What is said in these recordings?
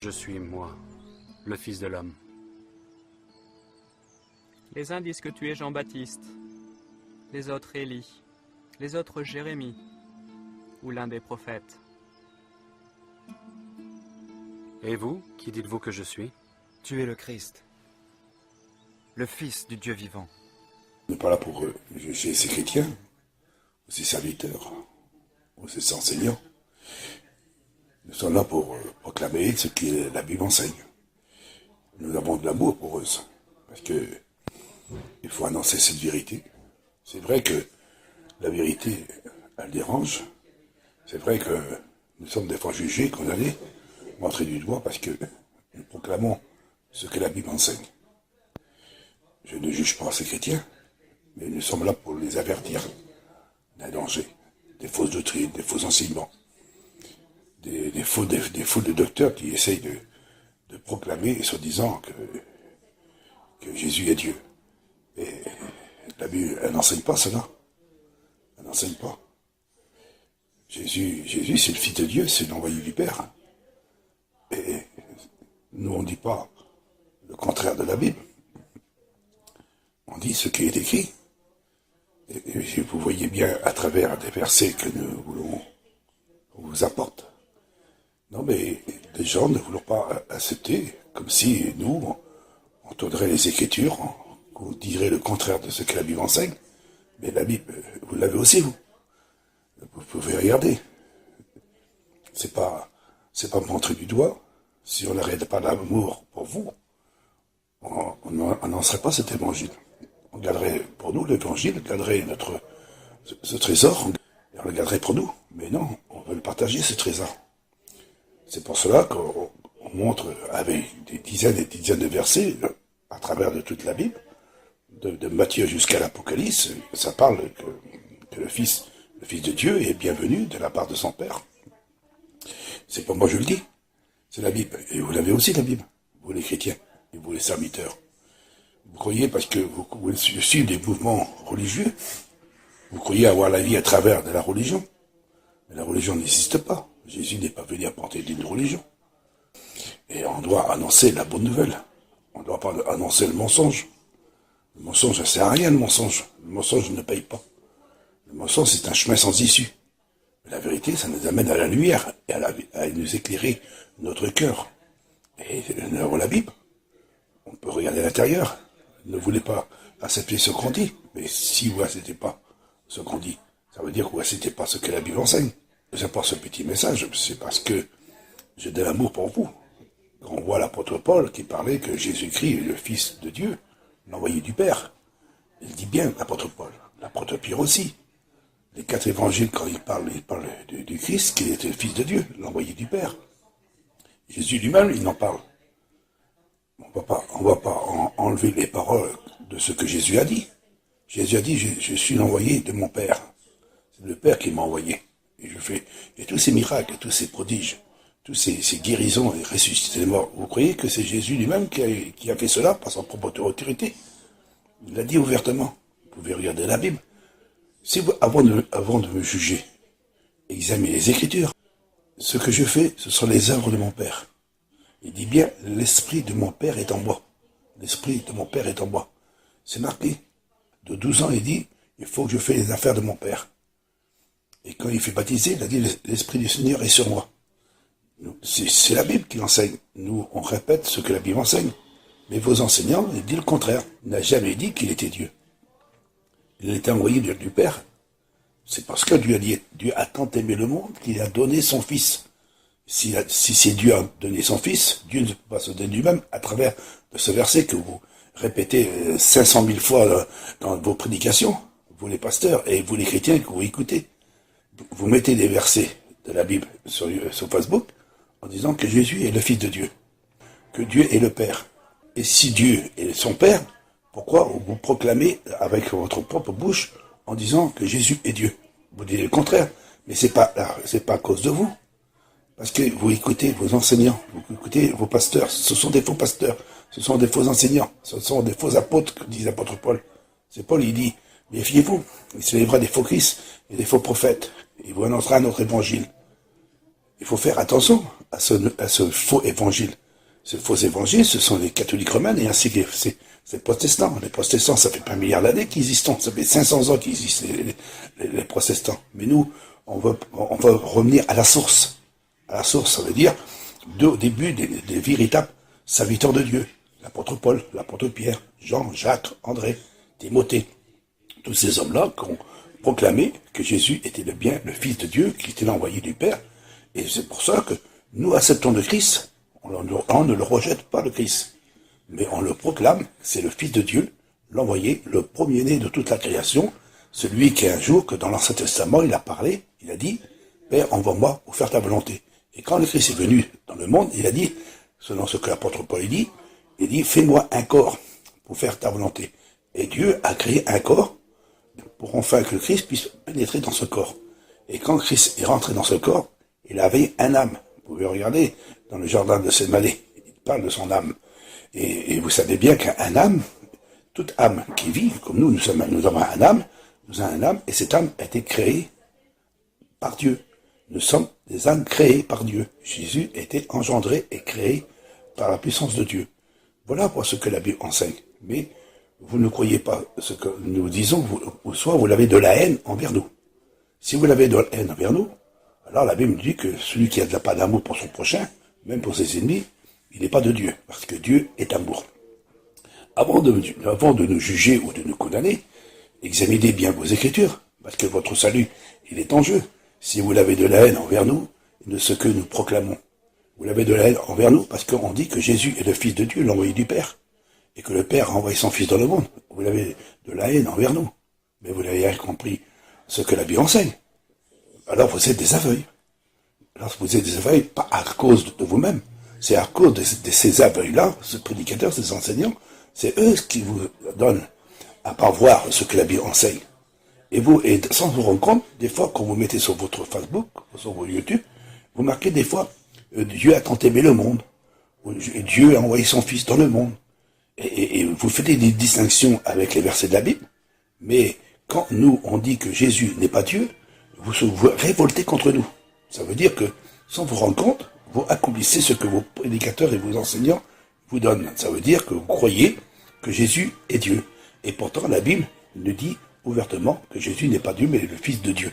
Je suis moi, le Fils de l'homme. Les uns disent que tu es Jean-Baptiste, les autres Élie, les autres Jérémie, ou l'un des prophètes. Et vous, qui dites-vous que je suis? Tu es le Christ, le Fils du Dieu vivant. On n'est pas là pour juger ces chrétiens, ou ces serviteurs, ou ces enseignants. Nous sommes là pour proclamer ce que la Bible enseigne. Nous avons de l'amour pour eux, parce que il faut annoncer cette vérité. C'est vrai que la vérité, elle dérange. C'est vrai que nous sommes des fois jugés, condamnés, montrés du doigt, parce que nous proclamons ce que la Bible enseigne. Je ne juge pas ces chrétiens, mais nous sommes là pour les avertir d'un danger, des fausses doctrines, des faux enseignements, des faux de docteurs qui essayent de proclamer, soi-disant, que Jésus est Dieu. Et la Bible, elle n'enseigne pas cela. Elle n'enseigne pas. Jésus, c'est le Fils de Dieu, c'est l'envoyé du Père. Et nous, on ne dit pas le contraire de la Bible. On dit ce qui est écrit. Et vous voyez bien à travers des versets que nous voulons qu'on vous apporte. Non, mais les gens ne voulons pas accepter, comme si nous, on tournerait les Écritures, qu'on dirait le contraire de ce que la Bible enseigne. Mais la Bible, vous l'avez aussi, vous. Vous pouvez regarder. C'est pas montrer du doigt. Si on n'arrête pas l'amour pour vous, on n'en serait pas cet évangile. On garderait pour nous l'évangile, on garderait ce trésor, on le garderait pour nous. Mais non, on veut le partager, ce trésor. C'est pour cela qu'on montre avec des dizaines et des dizaines de versets à travers de toute la Bible, de Matthieu jusqu'à l'Apocalypse, ça parle que le Fils de Dieu est bienvenu de la part de son Père. C'est pas moi je le dis, c'est la Bible. Et vous l'avez aussi la Bible, vous les chrétiens, et vous les serviteurs. Vous croyez, parce que vous suivez des mouvements religieux, vous croyez avoir la vie à travers de la religion. Mais la religion n'existe pas. Jésus n'est pas venu apporter d'une religion. Et on doit annoncer la bonne nouvelle. On ne doit pas annoncer le mensonge. Le mensonge, ça ne sert à rien, le mensonge. Le mensonge ne paye pas. Le mensonge, c'est un chemin sans issue. Mais la vérité, ça nous amène à la lumière et à nous éclairer notre cœur. Et nous avons la Bible. On peut regarder à l'intérieur. Ne voulez pas accepter ce qu'on dit. Mais si vous n'acceptez pas ce qu'on dit, ça veut dire que vous n'acceptez pas ce que la Bible enseigne. J'apporte ce petit message, c'est parce que j'ai de l'amour pour vous. Quand on voit l'apôtre Paul qui parlait que Jésus-Christ est le Fils de Dieu, l'envoyé du Père. Il dit bien, l'apôtre Paul. L'apôtre Pierre aussi. Les 4 évangiles, quand il parle du Christ, qui était le Fils de Dieu, l'envoyé du Père. Jésus lui-même, il en parle. On va pas enlever les paroles de ce que Jésus a dit. Jésus a dit, je suis l'envoyé de mon Père. C'est le Père qui m'a envoyé. Et tous ces miracles, tous ces prodiges, tous ces guérisons et ressuscités des morts, vous croyez que c'est Jésus lui-même qui a fait cela par son propre autorité? Il l'a dit ouvertement. Vous pouvez regarder la Bible. Si vous, avant de me juger, examinez les Écritures. Ce que je fais, ce sont les œuvres de mon Père. Il dit bien, l'esprit de mon Père est en moi. L'esprit de mon Père est en moi. C'est marqué. De 12 ans, il dit, il faut que je fasse les affaires de mon Père. Et quand il fait baptiser, il a dit, l'Esprit du Seigneur est sur moi. C'est la Bible qui enseigne. Nous, on répète ce que la Bible enseigne. Mais vos enseignants, ils disent le contraire. Il n'a jamais dit qu'il était Dieu. Il était envoyé du Père. C'est parce que Dieu a tant aimé le monde qu'il a donné son Fils. Si c'est Dieu a donné son Fils, Dieu ne peut pas se donner lui-même à travers de ce verset que vous répétez 500 000 fois dans vos prédications, vous les pasteurs et vous les chrétiens que vous écoutez. Vous mettez des versets de la Bible sur Facebook en disant que Jésus est le Fils de Dieu, que Dieu est le Père. Et si Dieu est son Père, pourquoi vous proclamez avec votre propre bouche en disant que Jésus est Dieu? Vous dites le contraire, mais c'est pas à cause de vous. Parce que vous écoutez vos enseignants, vous écoutez vos pasteurs, ce sont des faux pasteurs, ce sont des faux enseignants, ce sont des faux apôtres, comme dit l'apôtre Paul. C'est Paul, il dit, méfiez-vous, il se lèvera des faux Christ et des faux prophètes. Il vous annoncera notre évangile. Il faut faire attention à ce faux évangile. Ce faux évangile, ce sont les catholiques romains et ainsi que c'est protestants. Les protestants, ça fait pas 1 milliard d'années qu'ils existent. Ça fait 500 ans qu'ils existent, les protestants. Mais nous, on veut revenir à la source. À la source, ça veut dire, au début, des véritables serviteurs de Dieu. L'apôtre Paul, l'apôtre Pierre, Jean, Jacques, André, Timothée. Tous ces hommes-là qui ont proclamé que Jésus était le Fils de Dieu, qu'il était l'envoyé du Père. Et c'est pour ça que nous acceptons le Christ. On ne le rejette pas, le Christ. Mais on le proclame, c'est le Fils de Dieu, l'envoyé, le premier-né de toute la création, celui qui un jour, que dans l'Ancien Testament, il a parlé, il a dit, Père, envoie-moi pour faire ta volonté. Et quand le Christ est venu dans le monde, il a dit, selon ce que l'apôtre Paul dit, il dit, fais-moi un corps pour faire ta volonté. Et Dieu a créé un corps pour enfin que le Christ puisse pénétrer dans ce corps. Et quand Christ est rentré dans ce corps, il avait un âme. Vous pouvez regarder dans le jardin de Sémalé, il parle de son âme. Et vous savez bien qu'un âme, toute âme qui vit, comme nous avons un âme, et cette âme a été créée par Dieu. Nous sommes des âmes créées par Dieu. Jésus a été engendré et créé par la puissance de Dieu. Voilà pour ce que la Bible enseigne. Mais vous ne croyez pas ce que nous disons, soit vous l'avez de la haine envers nous. Si vous l'avez de la haine envers nous, alors la Bible nous dit que celui qui n'a pas d'amour pour son prochain, même pour ses ennemis, il n'est pas de Dieu, parce que Dieu est amour. Avant de nous juger ou de nous condamner, examinez bien vos Écritures, parce que votre salut, il est en jeu. Si vous l'avez de la haine envers nous, de ce que nous proclamons, vous l'avez de la haine envers nous, parce qu'on dit que Jésus est le Fils de Dieu, l'envoyé du Père, et que le Père a envoyé son Fils dans le monde. Vous l'avez de la haine envers nous, mais vous n'avez rien compris ce que la Bible enseigne. Alors vous êtes des aveugles. Alors vous êtes des aveugles, pas à cause de vous-même, c'est à cause de ces aveugles-là, ces prédicateurs, ces enseignants, c'est eux qui vous donnent à pas voir ce que la Bible enseigne. Et sans vous rendre compte, des fois, quand vous mettez sur votre Facebook, sur vos YouTube, vous marquez des fois, Dieu a tant aimé le monde, ou Dieu a envoyé son Fils dans le monde. Et vous faites des distinctions avec les versets de la Bible, mais quand nous, on dit que Jésus n'est pas Dieu, vous vous révoltez contre nous. Ça veut dire que, sans vous rendre compte, vous accomplissez ce que vos prédicateurs et vos enseignants vous donnent. Ça veut dire que vous croyez que Jésus est Dieu. Et pourtant, la Bible nous dit ouvertement que Jésus n'est pas Dieu, mais le Fils de Dieu.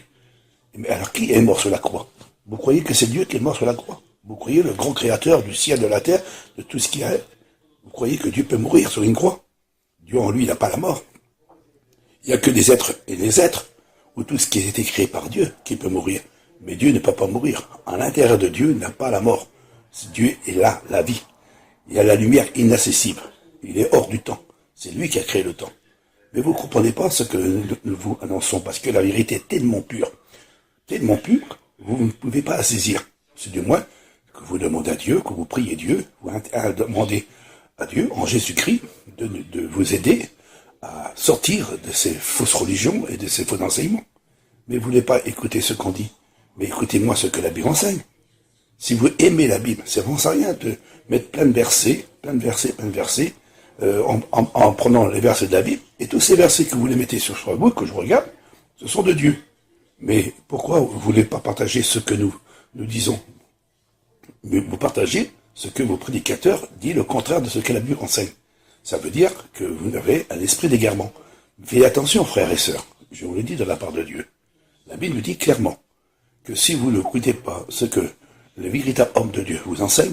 Mais alors, qui est mort sur la croix? Vous croyez que c'est Dieu qui est mort sur la croix? Vous croyez le grand créateur du ciel, de la terre, de tout ce qu'il y a? Vous croyez que Dieu peut mourir sur une croix? Dieu en lui, il n'a pas la mort. Il n'y a que des êtres et les êtres, ou tout ce qui a été créé par Dieu, qui peut mourir. Mais Dieu ne peut pas mourir. À l'intérieur de Dieu, il n'a pas la mort. Dieu est là, la vie. Il y a la lumière inaccessible. Il est hors du temps. C'est lui qui a créé le temps. Mais vous ne comprenez pas ce que nous vous annonçons, parce que la vérité est tellement pure, vous ne pouvez pas la saisir. C'est du moins que vous demandez à Dieu, que vous priez Dieu, vous demandez à Dieu, en Jésus-Christ, de vous aider à sortir de ces fausses religions et de ces faux enseignements. Mais vous ne voulez pas écouter ce qu'on dit. Mais écoutez-moi ce que la Bible enseigne. Si vous aimez la Bible, ça ne sert à rien de mettre plein de versets, en prenant les versets de la Bible, et tous ces versets que vous les mettez sur Facebook, que je regarde, ce sont de Dieu. Mais pourquoi vous ne voulez pas partager ce que nous disons? Mais vous partagez ce que vos prédicateurs disent, le contraire de ce que la Bible enseigne. Ça veut dire que vous avez un esprit d'égarement. Faites attention, frères et sœurs, je vous le dis de la part de Dieu. La Bible nous dit clairement que si vous ne écoutez pas ce que le véritable homme de Dieu vous enseigne,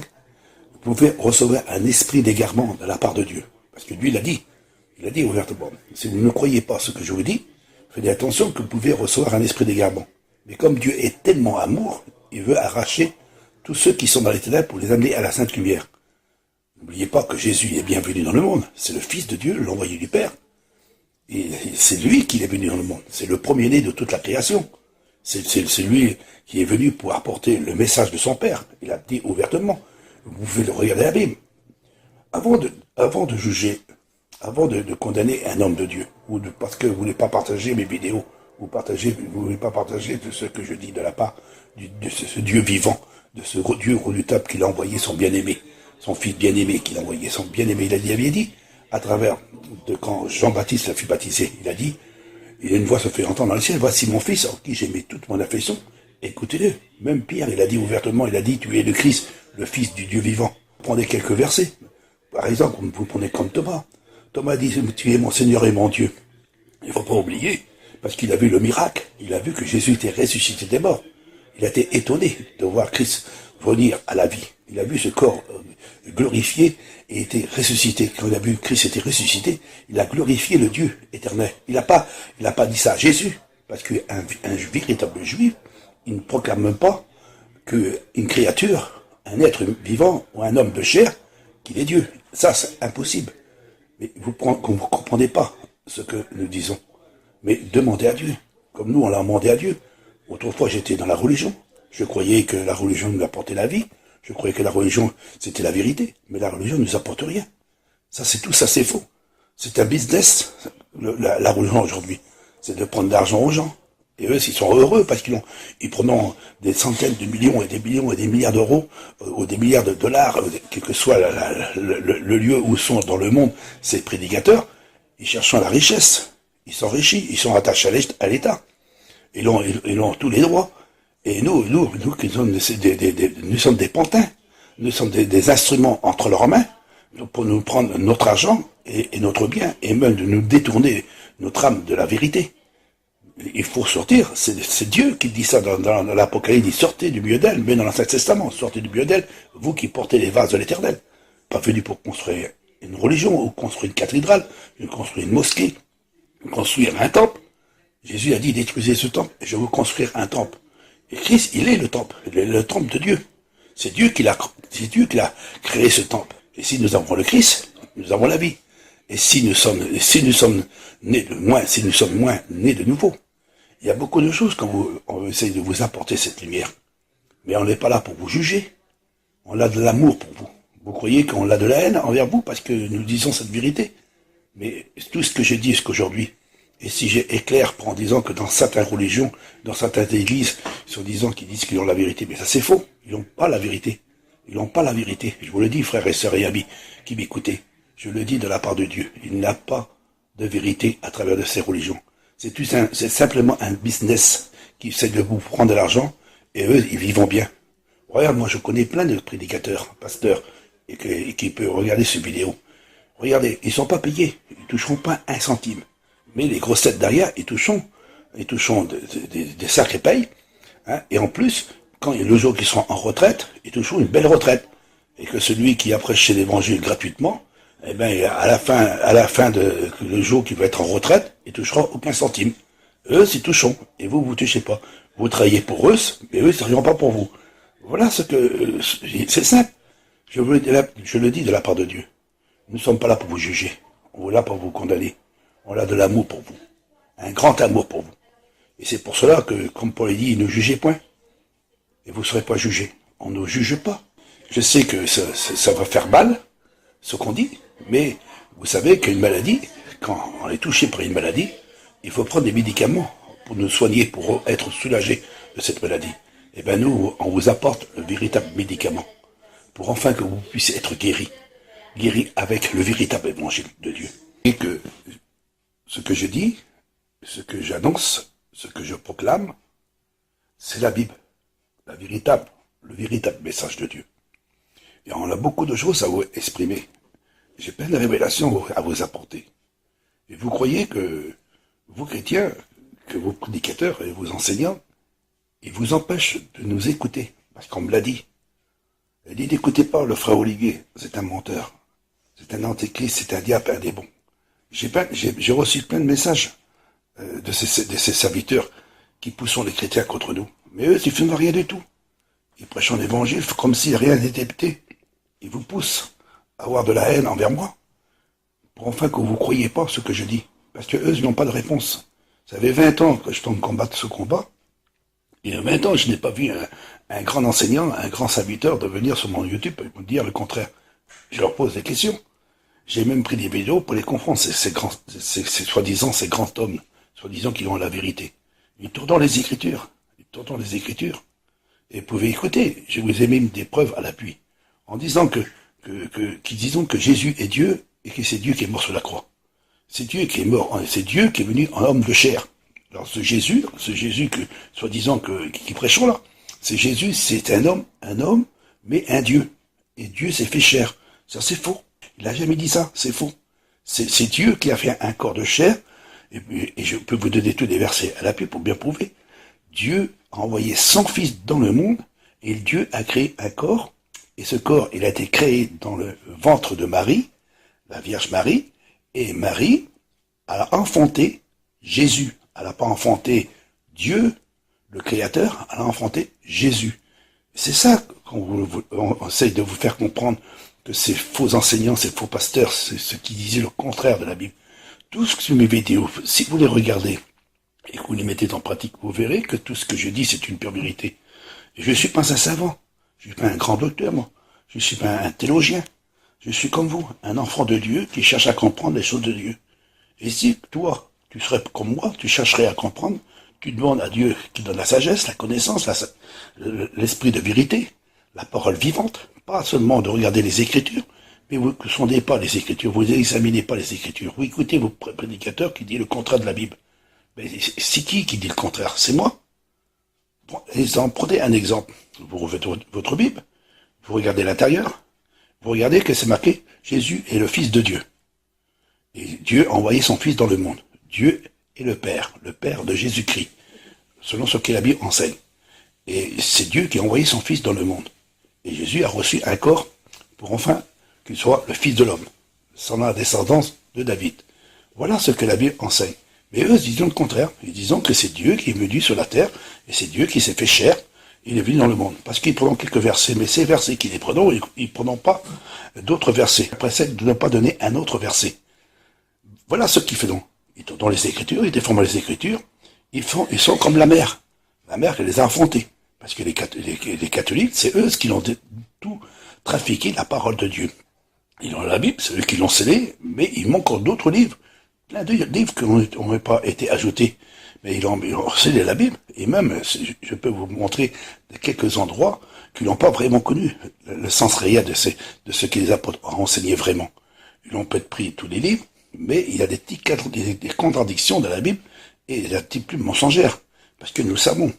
vous pouvez recevoir un esprit d'égarement de la part de Dieu. Parce que Dieu l'a dit. Il a dit ouvertement. Si vous ne croyez pas ce que je vous dis, faites attention que vous pouvez recevoir un esprit d'égarement. Mais comme Dieu est tellement amour, il veut arracher tous ceux qui sont dans les ténèbres pour les amener à la sainte lumière. N'oubliez pas que Jésus est bienvenu dans le monde. C'est le Fils de Dieu, l'envoyé du Père. Et c'est lui qui est venu dans le monde. C'est le premier-né de toute la création. C'est lui qui est venu pour apporter le message de son Père. Il a dit ouvertement. Vous pouvez le regarder à la Bible. Avant de juger, avant de condamner un homme de Dieu, parce que vous ne voulez pas partager mes vidéos, vous ne voulez pas partager de ce que je dis de la part de ce Dieu vivant, de ce Dieu redoutable qu'il a envoyé son bien-aimé, son Fils bien-aimé qu'il a envoyé, son bien-aimé. Il avait dit, à travers quand Jean-Baptiste fut baptisé, il a dit, il y a une voix se fait entendre dans le ciel, voici mon Fils en qui j'ai mis toute mon affection, Écoutez-le. Même Pierre, il a dit ouvertement, il a dit, tu es le Christ, le Fils du Dieu vivant. Prenez quelques versets. Par exemple, vous prenez comme Thomas. Thomas dit, tu es mon Seigneur et mon Dieu. Il ne faut pas oublier, parce qu'il a vu le miracle. Il a vu que Jésus était ressuscité des morts. Il a été étonné de voir Christ venir à la vie. Il a vu ce corps glorifié et était ressuscité. Quand il a vu que Christ était ressuscité, il a glorifié le Dieu éternel. Il n'a pas dit ça à Jésus, parce qu'un véritable juif, il ne proclame pas qu'une créature, un être vivant ou un homme de chair, qu'il est Dieu. Ça, c'est impossible. Mais vous ne comprenez pas ce que nous disons. Mais demandez à Dieu, comme nous on l'a demandé à Dieu. Autrefois, j'étais dans la religion. Je croyais que la religion nous apportait la vie. Je croyais que la religion, c'était la vérité. Mais la religion ne nous apporte rien. Ça, c'est tout ça, c'est faux. C'est un business, la religion aujourd'hui. C'est de prendre de l'argent aux gens. Et eux, ils sont heureux parce ils prennent des centaines de millions et des milliards d'euros ou des milliards de dollars, quel que soit le lieu où sont dans le monde ces prédicateurs, ils cherchent la richesse. Ils s'enrichissent, ils sont attachés à l'État. Ils ont tous les droits. Et nous qui sommes nous sommes des pantins. Nous sommes des instruments entre leurs mains pour nous prendre notre argent et notre bien, et même de nous détourner notre âme de la vérité. Il faut sortir, c'est Dieu qui dit ça dans l'Apocalypse, il dit sortez du milieu d'elle, mais dans l'Ancien Testament, sortez du milieu d'elle, vous qui portez les vases de l'Éternel. Pas venu pour construire une religion, ou construire une cathédrale, construire une mosquée, construire un temple. Jésus a dit détruisez ce temple, et je vais vous construire un temple. Et Christ, il est le temple de Dieu. C'est Dieu qui l'a créé ce temple. Et si nous avons le Christ, nous avons la vie. Et si nous sommes nés de nouveau, il y a beaucoup de choses quand on essaye de vous apporter cette lumière. Mais on n'est pas là pour vous juger. On a de l'amour pour vous. Vous croyez qu'on a de la haine envers vous parce que nous disons cette vérité. Mais tout ce que je dis jusqu'aujourd'hui, et si j'éclaire en disant que dans certaines religions, dans certaines églises, soi-disant qu'ils disent qu'ils ont la vérité, mais ça c'est faux. Ils n'ont pas la vérité. Ils n'ont pas la vérité. Je vous le dis, frères et sœurs et amis qui m'écoutez. Je le dis de la part de Dieu. Il n'a pas de vérité à travers de ces religions. C'est simplement un business qui essaie de vous prendre de l'argent, et eux, ils vivent bien. Regarde, moi je connais plein de prédicateurs, pasteurs, et qui peuvent regarder cette vidéo. Regardez, ils sont pas payés. Ils toucheront pas un centime. Mais les grosses têtes derrière, ils toucheront des sacrés payes. Hein, et en plus, quand le jour qu'ils seront en retraite, ils toucheront une belle retraite. Et que celui qui a prêché l'évangile gratuitement, eh ben, à la fin de le jour qu'il va être en retraite, il touchera aucun centime. Eux, ils toucheront. Et vous, vous touchez pas. Vous travaillez pour eux, mais eux, ils ne travailleront pas pour vous. Voilà ce que, c'est simple. Je le dis de la part de Dieu. Nous ne sommes pas là pour vous juger. On est là pour vous condamner. On a de l'amour pour vous. Un grand amour pour vous. Et c'est pour cela que, comme Paul dit, ne jugez point. Et vous ne serez pas jugés. On ne juge pas. Je sais que ça va faire mal, ce qu'on dit, mais vous savez qu'une maladie, quand on est touché par une maladie, il faut prendre des médicaments pour nous soigner, pour être soulagés de cette maladie. Et bien nous, on vous apporte le véritable médicament, pour enfin que vous puissiez être guéris avec le véritable évangile de Dieu. Et que ce que je dis, ce que j'annonce, ce que je proclame, c'est la Bible, le véritable message de Dieu. Et on a beaucoup de choses à vous exprimer. J'ai plein de révélations à vous apporter. Et vous croyez que vous chrétiens, que vos prédicateurs et vos enseignants, ils vous empêchent de nous écouter. Parce qu'on me l'a dit. Elle dit, n'écoutez pas le frère Olivier, c'est un menteur. C'est un antéchrist, c'est un diable, un démon. J'ai reçu plein de messages de ces serviteurs qui poussent les chrétiens contre nous. Mais eux, ils ne font rien du tout. Ils prêchent l'évangile comme si rien n'était pété. Ils vous poussent à avoir de la haine envers moi, pour enfin que vous ne croyez pas ce que je dis. Parce que eux, ils n'ont pas de réponse. Ça fait 20 ans que je tente de combattre ce combat. Et en 20 ans, je n'ai pas vu un grand enseignant, un grand serviteur de venir sur mon YouTube et me dire le contraire. Je leur pose des questions. J'ai même pris des vidéos pour les confondre, ces soi-disant, ces grands hommes, soi-disant qu'ils ont la vérité. Ils tournent dans les Écritures. Et vous pouvez écouter, je vous ai mis des preuves à l'appui. En disant qui disons que Jésus est Dieu et que c'est Dieu qui est mort sur la croix. C'est Dieu qui est mort, c'est Dieu qui est venu en homme de chair. Alors ce Jésus que, soi-disant, qui prêchons là, c'est Jésus, c'est un homme, mais un Dieu. Et Dieu s'est fait chair. Ça, c'est faux. Il n'a jamais dit ça, c'est faux. C'est Dieu qui a fait un corps de chair, et je peux vous donner tous les versets à l'appui pour bien prouver. Dieu a envoyé son Fils dans le monde, et Dieu a créé un corps, et ce corps, il a été créé dans le ventre de Marie, la Vierge Marie, et Marie a enfanté Jésus. Elle n'a pas enfanté Dieu, le Créateur, elle a enfanté Jésus. C'est ça qu'on essaye de vous faire comprendre, que ces faux enseignants, ces faux pasteurs, c'est ceux qui disaient le contraire de la Bible. Tout ce que sur mes vidéos, si vous les regardez et que vous les mettez en pratique, vous verrez que tout ce que je dis, c'est une pure vérité. Et je ne suis pas un savant, je ne suis pas un grand docteur, moi. Je ne suis pas un théologien. Je suis comme vous, un enfant de Dieu qui cherche à comprendre les choses de Dieu. Et si toi, tu serais comme moi, tu chercherais à comprendre, tu demandes à Dieu qui donne la sagesse, la connaissance, l'esprit de vérité, la parole vivante, pas seulement de regarder les Écritures, mais vous ne sondez pas les Écritures, vous n'examinez pas les Écritures, vous écoutez vos prédicateurs qui disent le contraire de la Bible. Mais c'est qui dit le contraire? C'est moi. Bon, prenez un exemple. Vous ouvrez votre Bible, vous regardez l'intérieur, vous regardez que c'est marqué « Jésus est le Fils de Dieu ». Et Dieu a envoyé son Fils dans le monde. Dieu est le Père de Jésus-Christ, selon ce que la Bible enseigne. Et c'est Dieu qui a envoyé son Fils dans le monde. Et Jésus a reçu un corps pour enfin qu'il soit le Fils de l'homme, sans la descendance de David. Voilà ce que la Bible enseigne. Mais eux disent le contraire. Ils disent que c'est Dieu qui est venu sur la terre, et c'est Dieu qui s'est fait chair, il est venu dans le monde. Parce qu'ils prennent quelques versets, mais ces versets qu'ils les prennent, ils ne prennent pas d'autres versets. Après ça, ils ne doivent pas donner un autre verset. Voilà ce qu'ils font. Ils sont dans les Écritures, ils déforment les Écritures, ils sont comme la mère. La mère qui les a affrontés. Parce que les catholiques, c'est eux qui ont tout trafiqué la parole de Dieu. Ils ont la Bible, c'est eux qui l'ont scellée, mais il manque encore d'autres livres. Plein de livres qui n'ont pas été ajoutés. Mais ils ont scellé la Bible. Et même, je peux vous montrer quelques endroits qui n'ont pas vraiment connu le sens réel de ce que les apôtres ont enseigné vraiment. Ils ont peut-être pris tous les livres, mais il y a des contradictions dans la Bible et des petites plumes mensongères. Parce que nous savons,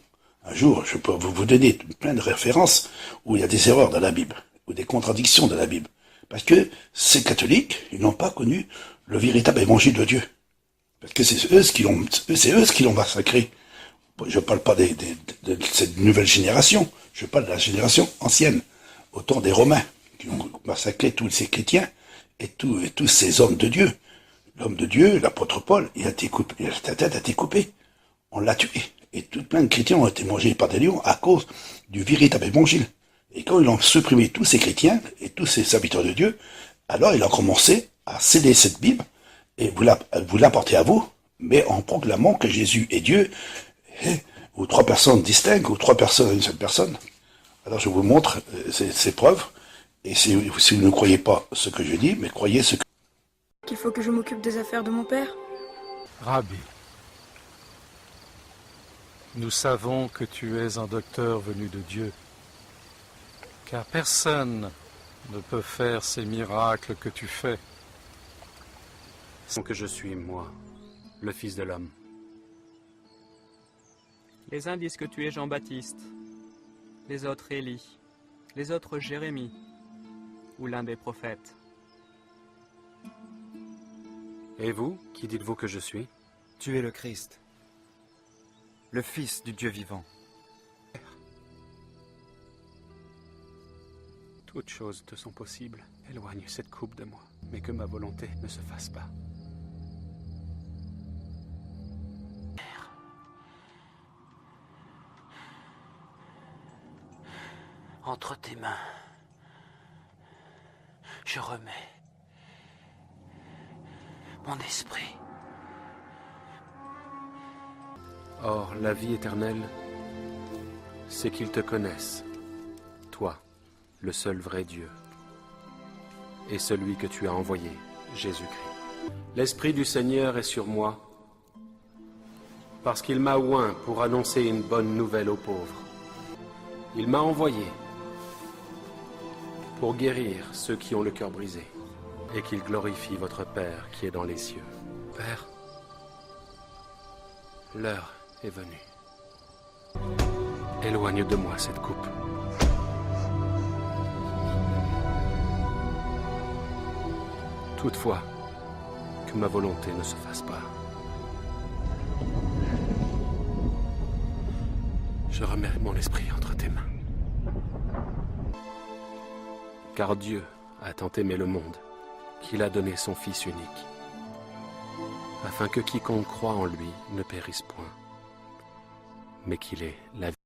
un jour, je peux vous donner plein de références où il y a des erreurs dans la Bible, ou des contradictions dans la Bible. Parce que ces catholiques, ils n'ont pas connu le véritable évangile de Dieu. Parce que c'est eux qui l'ont massacré. Je ne parle pas de cette nouvelle génération, je parle de la génération ancienne, au temps des Romains, qui ont massacré tous ces chrétiens et tous ces hommes de Dieu. L'homme de Dieu, l'apôtre Paul, sa tête a été coupée. On l'a tué. Et plein de chrétiens ont été mangés par des lions à cause du véritable évangile. Et quand ils ont supprimé tous ces chrétiens et tous ces serviteurs de Dieu, alors il a commencé à sceller cette Bible et vous l'apportez à vous, mais en proclamant que Jésus est Dieu, ou trois personnes distinctes, ou trois personnes, une seule personne. Alors je vous montre ces preuves, et si vous ne croyez pas ce que je dis, mais croyez ce que... Qu'il faut que je m'occupe des affaires de mon père. Rabbi, nous savons que tu es un docteur venu de Dieu, car personne ne peut faire ces miracles que tu fais. Que je suis, moi, le Fils de l'homme. Les uns disent que tu es Jean-Baptiste, les autres Élie, les autres Jérémie, ou l'un des prophètes. Et vous, qui dites-vous que je suis? Tu es le Christ, le Fils du Dieu vivant. Toutes choses te sont possibles. Éloigne cette coupe de moi, mais que ma volonté ne se fasse pas. Entre tes mains, je remets mon esprit. Or, la vie éternelle, c'est qu'ils te connaissent, toi, le seul vrai Dieu, et celui que tu as envoyé, Jésus-Christ. L'Esprit du Seigneur est sur moi, parce qu'il m'a oint pour annoncer une bonne nouvelle aux pauvres. Il m'a envoyé pour guérir ceux qui ont le cœur brisé, et qu'il glorifie votre Père qui est dans les cieux. Père, L'heure est venue. Éloigne de moi cette coupe. Toutefois, que ma volonté ne se fasse pas. Je remets mon esprit entre tes mains. Car Dieu a tant aimé le monde qu'il a donné son Fils unique, afin que quiconque croit en lui ne périsse point, mais qu'il ait la vie.